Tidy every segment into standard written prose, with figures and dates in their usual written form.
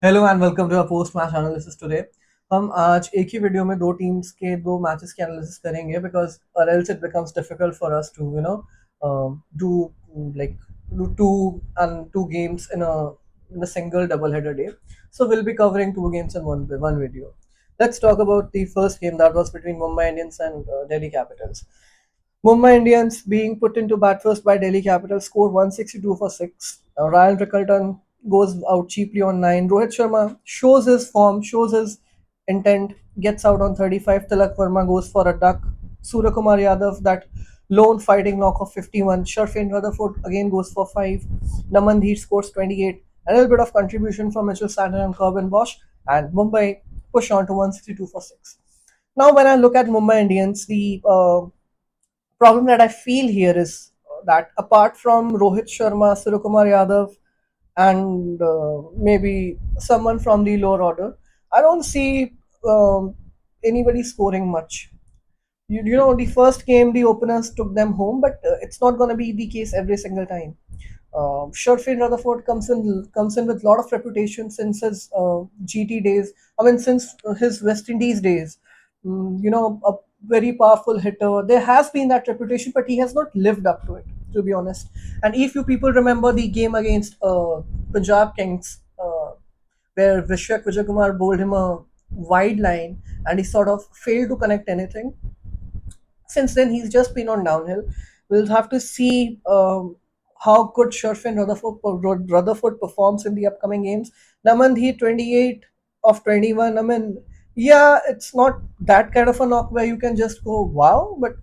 Hello and welcome to post match analysis today. हम आज एक ही वीडियो में दो टीम्स के दो मैचेस की एनालिसिस करेंगे because or else it becomes difficult for us to do like do two games in a single double header day. So we'll be covering two games in one video. Let's talk about the first game that was between Mumbai Indians and Delhi Capitals. Mumbai Indians being put into bat first by Delhi Capitals scored 162 for 6. Ryan Rickelton goes out cheaply on 9. Rohit Sharma shows his form, shows his intent, gets out on 35. Tilak Verma goes for a duck. Suryakumar Yadav, that lone fighting knock of 51. Sharfin Rutherford again goes for 5. Naman scores 28. A little bit of contribution from Mitchell Santner and Corbin Bosch. And Mumbai push on to 162 for 6. Now, when I look at Mumbai Indians, the problem that I feel here is that apart from Rohit Sharma, Suryakumar Yadav, and maybe someone from the lower order, I don't see anybody scoring much. The first game the openers took them home, but it's not going to be the case every single time. Sherfield Rutherford comes in with a lot of reputation since his GT days. I mean, since his West Indies days. A very powerful hitter. There has been that reputation, but he has not lived up to it, to be honest. And if you people remember the game against Punjab Kings, where Vishwak Vijayakumar bowled him a wide line, and he sort of failed to connect anything. Since then, he's just been on downhill. We'll have to see how good Sherfin Rutherford performs in the upcoming games. Namandhi 28 of 21. I mean, yeah, it's not that kind of a knock where you can just go wow, but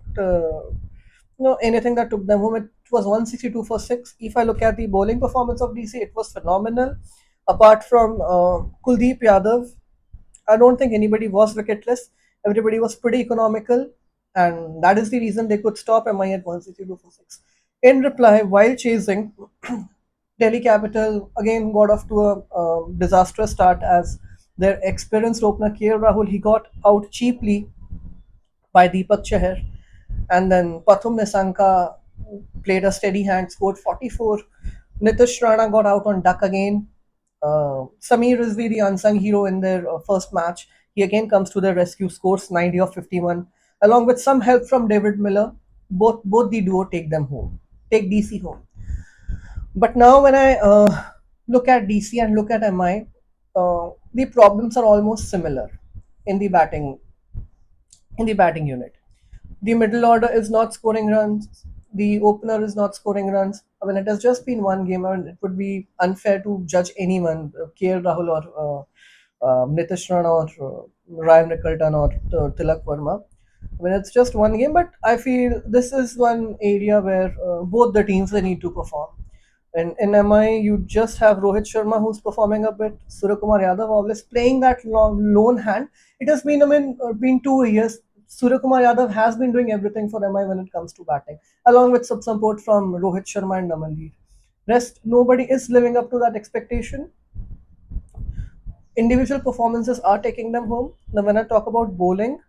anything that took them home. It was 162 for 6. If I look at the bowling performance of DC, it was phenomenal. Apart from Kuldeep Yadav, I don't think anybody was wicketless. Everybody was pretty economical, and that is the reason they could stop MI at 162 for 6. In reply, while chasing, Delhi Capital again got off to a disastrous start as their experienced opener KL Rahul, he got out cheaply by Deepak Chahar, and then Pathum Nisanka played a steady hand, scored 44. Nitish Rana got out on duck again. Samir Rizvi, the unsung hero in their first match, he again comes to their rescue, scores 90 of 51, along with some help from David Miller. Both the duo take DC home. But now when I look at DC and look at MI, the problems are almost similar in the batting unit. The middle order is not scoring runs. The opener is not scoring runs. I mean, it has just been one game, and it would be unfair to judge anyone, KL Rahul or Nitish Rana or Ryan Rickelton or Tilak Verma. I mean, it's just one game, but I feel this is one area where both the teams they need to perform. And in MI, you just have Rohit Sharma who's performing a bit. Suryakumar Yadav always playing that lone hand. It has been, been 2 years. Suryakumar Yadav has been doing everything for MI when it comes to batting, along with some support from Rohit Sharma and Namandeep. Rest, nobody is living up to that expectation. Individual performances are taking them home. Now, when I talk about bowling,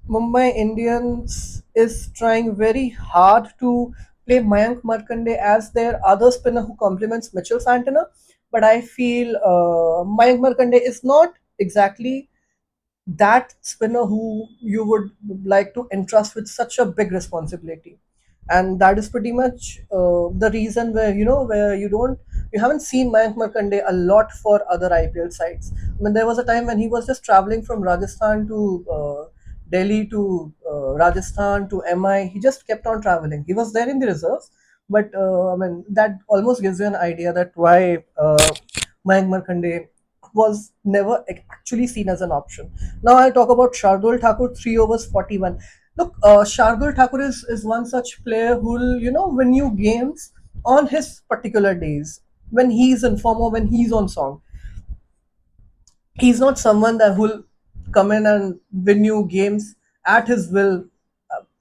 Mumbai Indians is trying very hard to play Mayank Markande as their other spinner who complements Mitchell Santner. But I feel Mayank Markande is not exactly that spinner who you would like to entrust with such a big responsibility. And that is pretty much the reason where you haven't seen Mayank Markande a lot for other IPL sides. I mean, there was a time when he was just traveling from Rajasthan to Delhi to Rajasthan to MI. He just kept on traveling. He was there in the reserves, but I mean that almost gives you an idea that why Mayank Markande was never actually seen as an option. Now I'll talk about Shardul Thakur, 3 overs 41. Look, Shardul Thakur is one such player who will, win you games on his particular days when he's in form or when he's on song. He's not someone that will come in and win you games at his will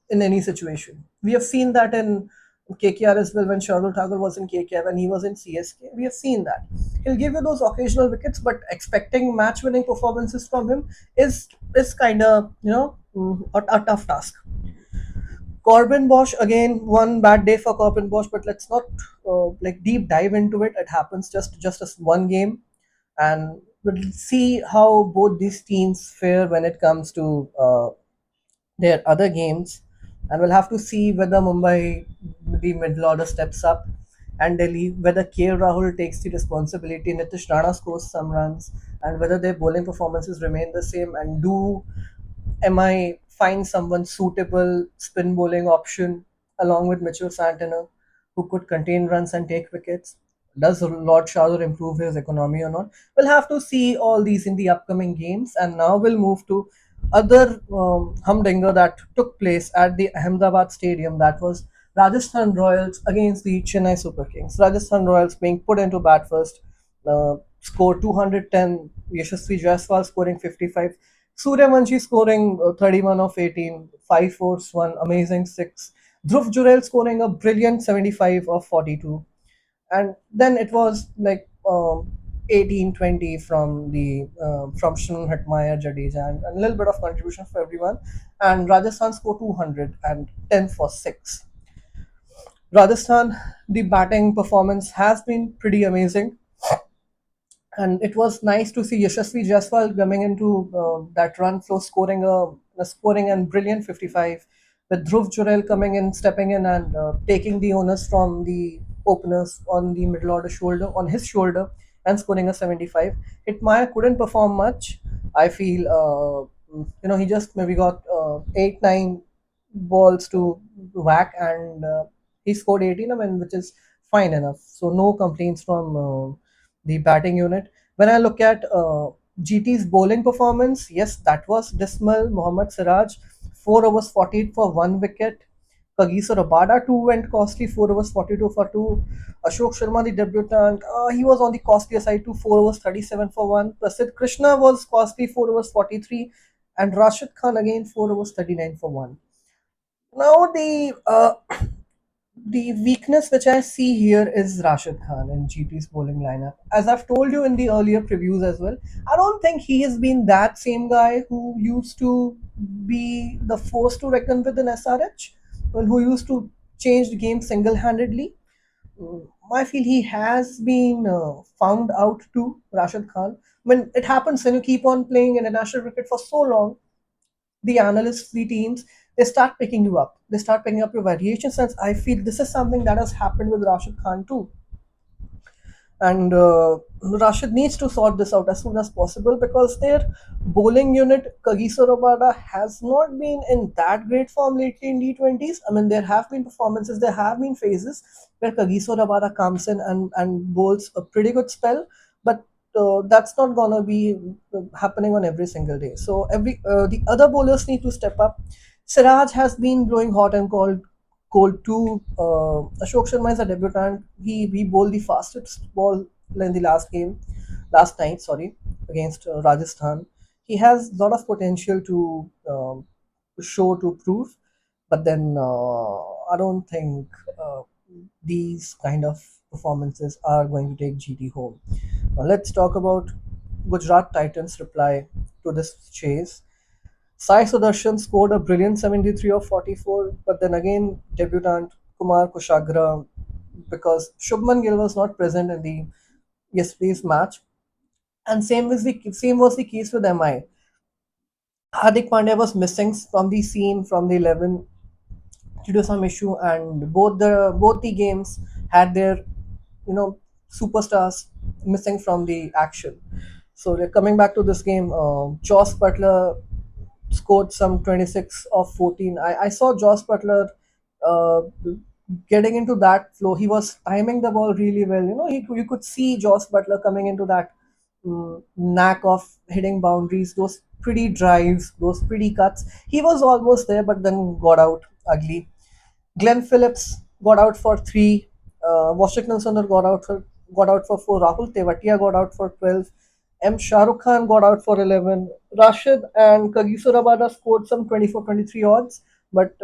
in any situation. We have seen that in KKR as well when Shardul Thakur was in KKR, when he was in CSK. We have seen that. He'll give you those occasional wickets, but expecting match winning performances from him is kind of, a tough task. Corbin Bosch, again, one bad day for Corbin Bosch, but let's not like deep dive into it. It happens just as one game. and we'll see how both these teams fare when it comes to their other games, and we'll have to see whether Mumbai, the middle order, steps up, and Delhi, whether KL Rahul takes the responsibility, Nitish Rana scores some runs, and whether their bowling performances remain the same, and do MI find someone suitable spin bowling option along with Mitchell Santner who could contain runs and take wickets? Does Lord Shahdur improve his economy or not? We'll have to see all these in the upcoming games. And now we'll move to other humdinger that took place at the Ahmedabad Stadium. That was Rajasthan Royals against the Chennai Super Kings. Rajasthan Royals being put into bat first, scored 210. Yashasvi Jaiswal scoring 55. Suryavanshi scoring 31 of 18, 5 fours, 1 amazing 6. Dhruv Jurel scoring a brilliant 75 of 42. And then it was like 18-20 from the from Shun Hetmeyer, Jadeja, and a little bit of contribution for everyone. And Rajasthan scored 200 and 10 for 6. Rajasthan, the batting performance has been pretty amazing, and it was nice to see Yashasvi Jaiswal coming into that run flow, scoring and brilliant 55, with Dhruv Jurel coming in, stepping in, and taking the onus from the openers on the middle order shoulder, on his shoulder, and scoring a 75. Hitmaya couldn't perform much. I feel, he just maybe got 8, 9 balls to whack, and he scored 18, I mean, which is fine enough. So no complaints from the batting unit. When I look at GT's bowling performance, yes, that was dismal. Mohammad Siraj, 4 overs 48 for 1 wicket. Kagiso Rabada, 2 went costly, 4 overs 42 for 2. Ashok Sharma, the debutant, he was on the costlier side too, 4 overs 37 for 1. Prasidh Krishna was costly, 4 overs 43. And Rashid Khan again, 4 overs 39 for 1. Now the weakness which I see here is Rashid Khan in GT's bowling lineup. As I've told you in the earlier previews as well, I don't think he has been that same guy who used to be the force to reckon with in SRH, and who used to change the game single handedly. I feel he has been found out too, Rashid Khan. When it happens, when you keep on playing international cricket for so long, the analysts, the teams, they start picking you up. They start picking up your variations. And I feel this is something that has happened with Rashid Khan too. And Rashid needs to sort this out as soon as possible because their bowling unit, Kagiso Rabada, has not been in that great form lately in D20s. I mean, there have been performances, there have been phases where Kagiso Rabada comes in and bowls a pretty good spell, but that's not gonna be happening on every single day. So the other bowlers need to step up. Siraj has been blowing hot and cold too. Ashok Sharma is a debutant. He bowled the fastest ball in the last night, sorry, against Rajasthan. He has a lot of potential to show, to prove, but then I don't think these kind of performances are going to take GT home. Now let's talk about Gujarat Titans' reply to this chase. Sai Sudarshan scored a brilliant 73 of 44, but then again, debutant Kumar Kushagra, because Shubman Gill was not present in the yesterday's match, and same was the case with MI. Hardik Pandya was missing from the scene from the 11 due to some issue, and both the games had their superstars missing from the action. So they're coming back to this game. Joss Butler scored some 26 of 14. I saw Joss Butler uh, getting into that flow. He was timing the ball really well. You could see Joss Butler coming into that knack of hitting boundaries, those pretty drives, those pretty cuts. He was almost there, but then got out ugly. Glenn Phillips got out for 3. Washington Sundar got out for 4. Rahul Tewatia got out for 12. M. Shahrukh Khan got out for 11. Rashid and Kagiso Rabada scored some 24, 23 odds, but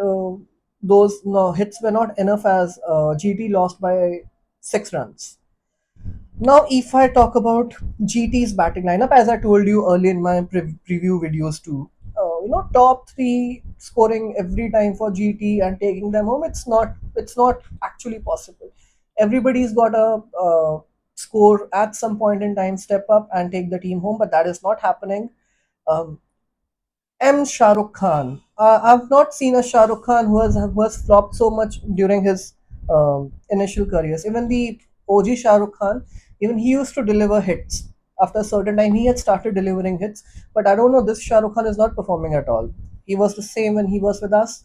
those no, hits were not enough as GT lost by 6 runs. Now, if I talk about GT's batting lineup, as I told you earlier in my preview videos too, top 3 scoring every time for GT and taking them home, it's not actually possible. Everybody's got a score at some point in time, step up and take the team home, but that is not happening. Um, M. Shah Rukh Khan. I've not seen a Shah Rukh Khan who has flopped so much during his initial careers. Even the OG Shah Rukh Khan, even he used to deliver hits. After a certain time, he had started delivering hits. But I don't know, this Shah Rukh Khan is not performing at all. He was the same when he was with us.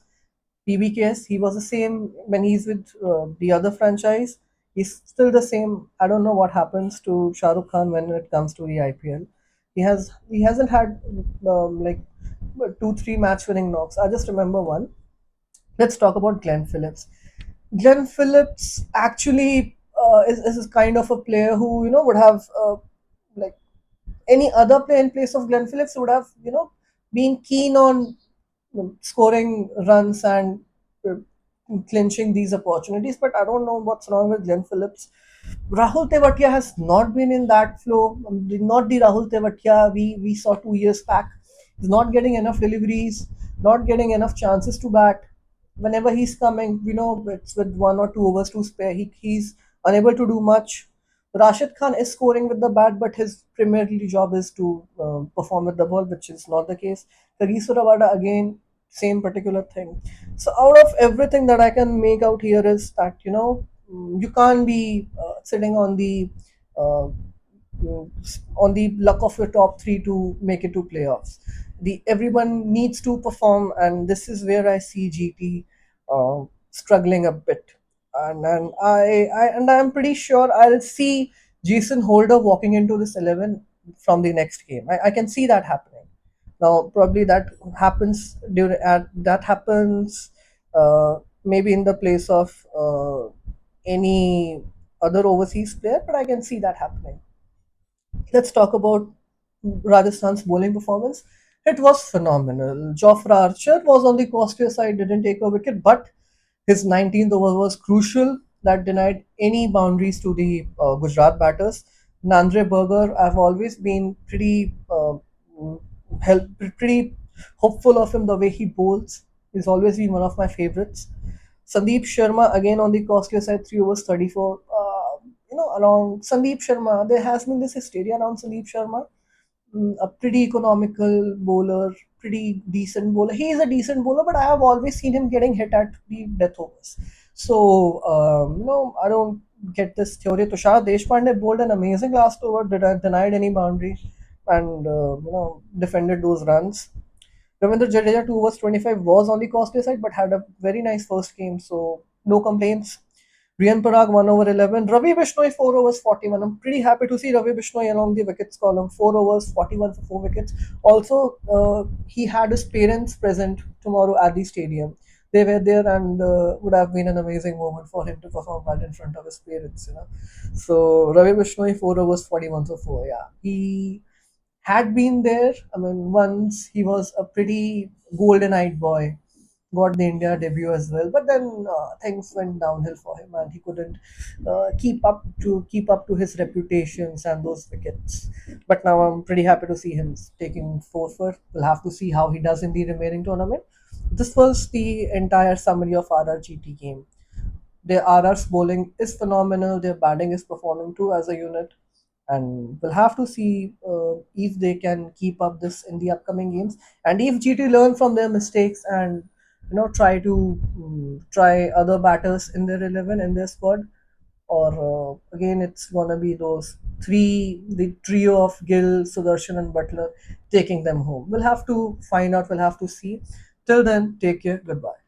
PBKS, he was the same when he's with the other franchise. He's still the same. I don't know what happens to Shah Rukh Khan when it comes to the IPL. He hasn't had like 2 3 match winning knocks. I just remember one. Let's talk about Glenn Phillips. Glenn Phillips actually is kind of a player who would have like any other player in place of Glenn Phillips would have been keen on scoring runs and uh, clinching these opportunities. But I don't know what's wrong with Glenn Phillips. Rahul Tewatia has not been in that flow. Not the Rahul Tewatia we saw 2 years back. He's not getting enough deliveries, not getting enough chances to bat. Whenever he's coming, it's with 1 or 2 overs to spare. He's unable to do much. Rashid Khan is scoring with the bat, but his primarily job is to perform with the ball, which is not the case. Kagis Rawada, again, same particular thing. So out of everything that I can make out here is that you can't be sitting uh, on the luck of your top three to make it to playoffs. The everyone needs to perform, and this is where I see GT struggling a bit. And I'm pretty sure I'll see Jason Holder walking into this 11 from the next game. I can see that happening. Now, probably that happens maybe in the place of any other overseas player, but I can see that happening. Let's talk about Rajasthan's bowling performance. It was phenomenal. Jofra Archer was on the costlier side, didn't take a wicket, but his 19th over was crucial. That denied any boundaries to the Gujarat batters. Nandre Berger, I've always been help, pretty hopeful of him the way he bowls. He's always been one of my favorites. Sandeep Sharma again on the costlier side, 3 overs 34. Along Sandeep Sharma, there has been this hysteria around Sandeep Sharma. A pretty economical bowler, pretty decent bowler. He is a decent bowler, but I have always seen him getting hit at the death overs. So, I don't get this theory. Tushar Deshpande bowled an amazing last over, denied any boundary, and defended those runs. Ravindra Jadeja 2 overs 25 was on the costly side, but had a very nice first game, so no complaints. Rian Parag 1 over 11. Ravi Bishnoi 4 overs 41. I'm pretty happy to see Ravi Bishnoi along the wickets column. 4 overs 41 for 4 wickets. Also, he had his parents present tomorrow at the stadium. They were there and would have been an amazing moment for him to perform that in front of his parents. So Ravi Bishnoi 4 overs 41 for 4. Yeah, he had been there. I mean, once he was a pretty golden-eyed boy, got the India debut as well, but then things went downhill for him, and he couldn't keep up to his reputations and those wickets. But now I'm pretty happy to see him taking four for. We'll have to see how he does in the remaining tournament. This was the entire summary of RRGT game. Their RR's bowling is phenomenal. Their batting is performing too as a unit, and we'll have to see if they can keep up this in the upcoming games, and if GT learn from their mistakes and try to try other batters in their 11 in their squad, or again it's gonna be those the trio of Gill, Sudarshan, and Butler taking them home. We'll have to find out. We'll have to see. Till then, take care. Goodbye.